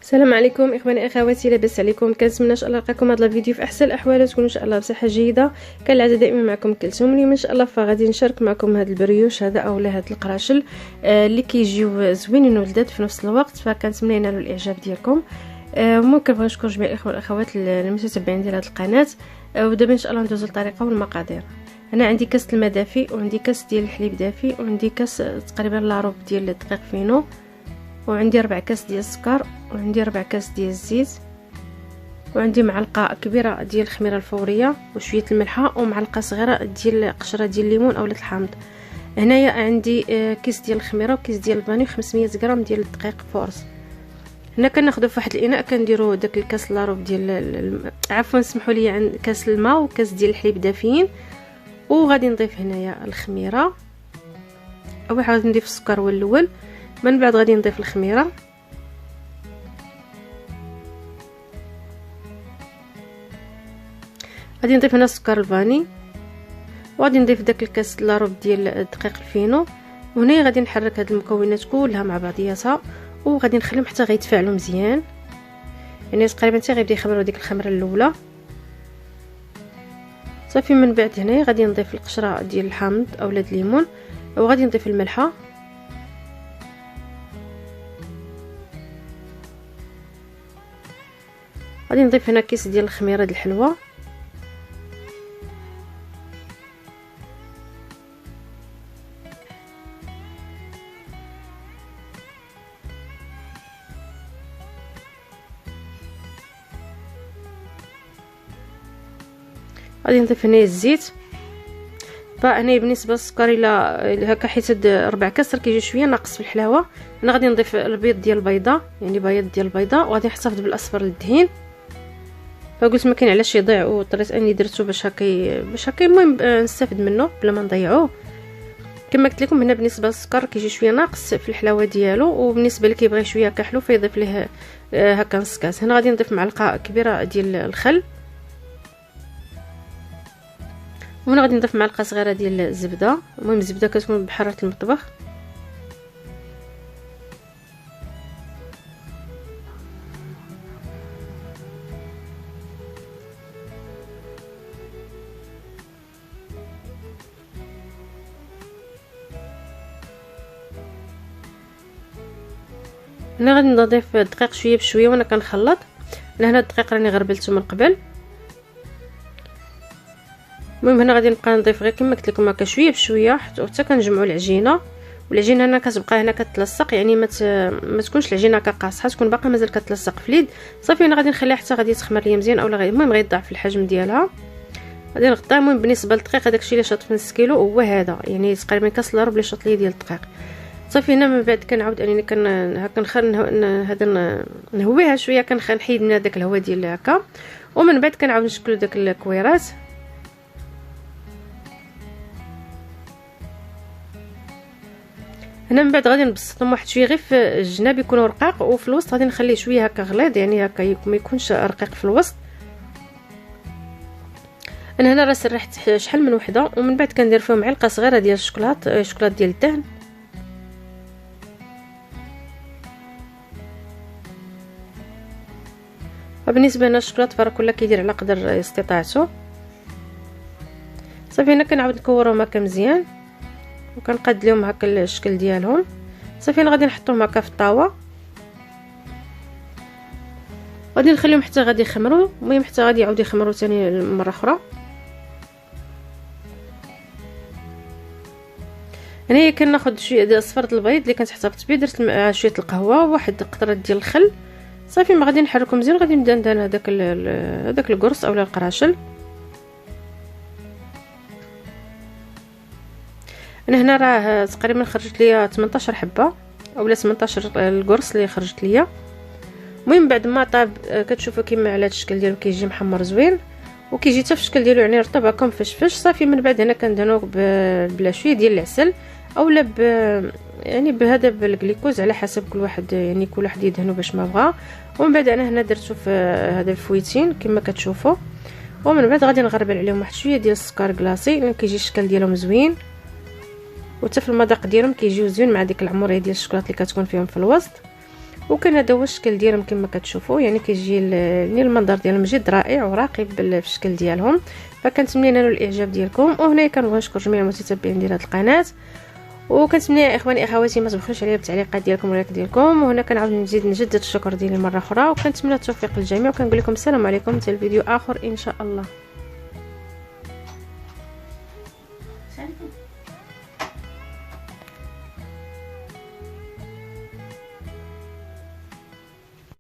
السلام عليكم اخواني اخواتي، لاباس عليكم؟ كنتمنى ان شاء الله نلقاكم هذا الفيديو في احسن الاحوال، تكونوا ان شاء الله بصحه جيده. كالعاده دائما معكم كلثوم. اليوم ان شاء الله فغادي نشارك معكم هذا البريوش هذا اولا هذا القراشل اللي كيجيو زوينين ولدات في نفس الوقت، فكنتمنى ينالوا الاعجاب ديالكم. ممكن بغا نشكر جميع الاخوه والاخوات المتابعين ديال هذه القناه. ودابا ان شاء الله ندوزو للطريقه والمقادير. انا عندي كاس الماء دافي، وعندي كاس ديال الحليب دافي، وعندي كاس تقريبا لاروب ديال الدقيق فينو، وعندي 4 كاس ديال السكر، وعندي 4 كاس ديال الزيت، وعندي معلقه كبيره ديال الخميره الفوريه، وشويه الملحه، ومعلقه صغيره ديال قشره ديال الليمون اولا الحامض. هنايا عندي كيس ديال الخميره وكيس ديال الفاني و500 غرام ديال الدقيق فورس. هنا كناخذوا في واحد الاناء كنديروا داك الكاس لاروب ديال عفوا سمحوا لي، عند كاس الماء وكاس ديال الحليب دافيين، وغادي نضيف هنايا الخميره. اول حاجه غادي نضيف السكر هو الاول، من بعد غادي نضيف الخميره، غادي نضيف هنا السكر الفاني، وغادي نضيف داك الكاس لاروب ديال الدقيق الفينو. وهنا غادي نحرك هاد المكونات كلها مع بعضياتها، وغادي نخليهم حتى غيتفاعلوا مزيان، يعني تقريبا حتى غيبدا يخمروا ديك الخمره الاولى صافي. من بعد هنا غادي نضيف القشره ديال الحامض اولا الليمون، وغادي نضيف الملحه، غادي نضيف هنا كيس ديال الخميره ديال الحلوه، غادي نضيف هنا الزيت. فانا بالنسبه للسكر الا هكا حيت هاد 4 كاس كيجي شويه ناقص في الحلاوه، انا غادي نضيف البيض ديال البيضه، يعني بياض ديال البيضه، وغادي نحتفظ بالاصفر للدهين. فقلت ما كاين علاش يضيع، واضطريت اني درتو باش هكا المهم نستافد منه بلا ما نضيعوه. كما قلت لكم هنا بالنسبه للسكر كيجي شويه ناقص في الحلاوه ديالو، وبالنسبه اللي كيبغي شويه هكا حلو فيضيف ليه هكا نص كاس. هنا غادي نضيف معلقه كبيره ديال الخل، وهنا غادي نضيف معلقه صغيره ديال الزبده. المهم الزبده كتكون بحراره المطبخ. هنا غادي نضيف الدقيق شويه بشويه وانا كنخلط. هنا الدقيق راني غربلته من قبل. المهم هنا غادي نبقى نضيف غير كما قلت لكم هكا شويه بشويه حتى كنجمعوا العجينه. والعجينه هنا كتبقى هنا كتلصق، يعني ما تكونش العجينه هكا قاصحه، تكون باقا مازال كتلصق في اليد صافي. انا غادي نخليها حتى غادي تخمر ليا مزيان، اولا المهم غيضاعف الحجم ديالها. غادي نغطيها. المهم بالنسبه للدقيق هذاك الشيء اللي شاط في نص كيلو هو هذا، يعني تقريبا كاس لاروب اللي شاط ليا ديال الدقيق صافي. هنا من بعد كنعاود انني هكا هذا نهويها شويه، كنحيد من هذاك الهواء ديال هكا، ومن بعد كنعاود نشكلوا داك الكويرات. هنا من بعد غادي نبسطهم واحد شويه غير في الجناب يكونوا رقاق، وفي الوسط غادي نخليه شويه هكا غليظ، يعني هكا ما يكونش رقيق في الوسط. انا هنا راه سرحت شحال من وحده، ومن بعد كندير فيهم معلقه صغيره ديال الشكلاط ديال الدهن. وبالنسبه لنا الشكلاط فراه كلها كيدير على قدر استطاعته صافي. هنا كنعاود نكورهم هكا مزيان، وكنقاد لهم هكا الشكل ديالهم صافي. انا غادي نحطهم هكا في الطاوه، غادي نخليهم حتى غادي يخمروا. المهم حتى غادي يعاودوا يخمروا ثاني مره اخرى. هنايا كناخذ شويه ديال صفر البيض اللي كنت احتفظت به، درت مع شويه القهوه وواحد قطره ديال الخل صافي. ما غادي نحركهم مزيان، غادي نبدا ندهن هذاك القرص اولا القراشل. انا هنا راه تقريبا خرجت ليا 18 حبه اولا 18 القرص اللي خرجت ليا. المهم بعد ما طاب كتشوفوا كيما على هذا الشكل ديالو كيجي محمر زوين، وكيجي حتى في الشكل ديالو يعني رطب هكا مفشفش صافي. من بعد هنا كندهنوه بلا شويه ديال العسل اولا يعني بهذا بالجليكوز على حسب كل واحد، يعني كل واحد يدهنو باش ما بغا. ومن بعد انا هنا درتو في هذا الفويتين كما كتشوفوا. ومن بعد غادي نغربل عليهم واحد شويه ديال السكر كلاصي، لان كيجي الشكل ديالهم زوين، وحتى في المذاق ديالهم كيجيو زوين مع ديك العموريه ديال الشكلاط اللي كتكون فيهم في الوسط. وكان هذا هو الشكل ديالهم كما كتشوفوا، يعني كيجي المنظر ديالهم جد رائع وراقي في الشكل ديالهم. فكنتمنى نالوا الاعجاب ديالكم. وهنا كنبغي نشكر جميع المتتبعين ديال هذه القناه، وكنتمنى يا اخواني اخواتي ما تبخلوش عليا بالتعليقات ديالكم واللايك ديالكم. وهنا كنعاود نجدد الشكر ديالي مره اخرى، وكنتمنى التوفيق للجميع، وكنقول لكم السلام عليكم حتى الفيديو اخر ان شاء الله.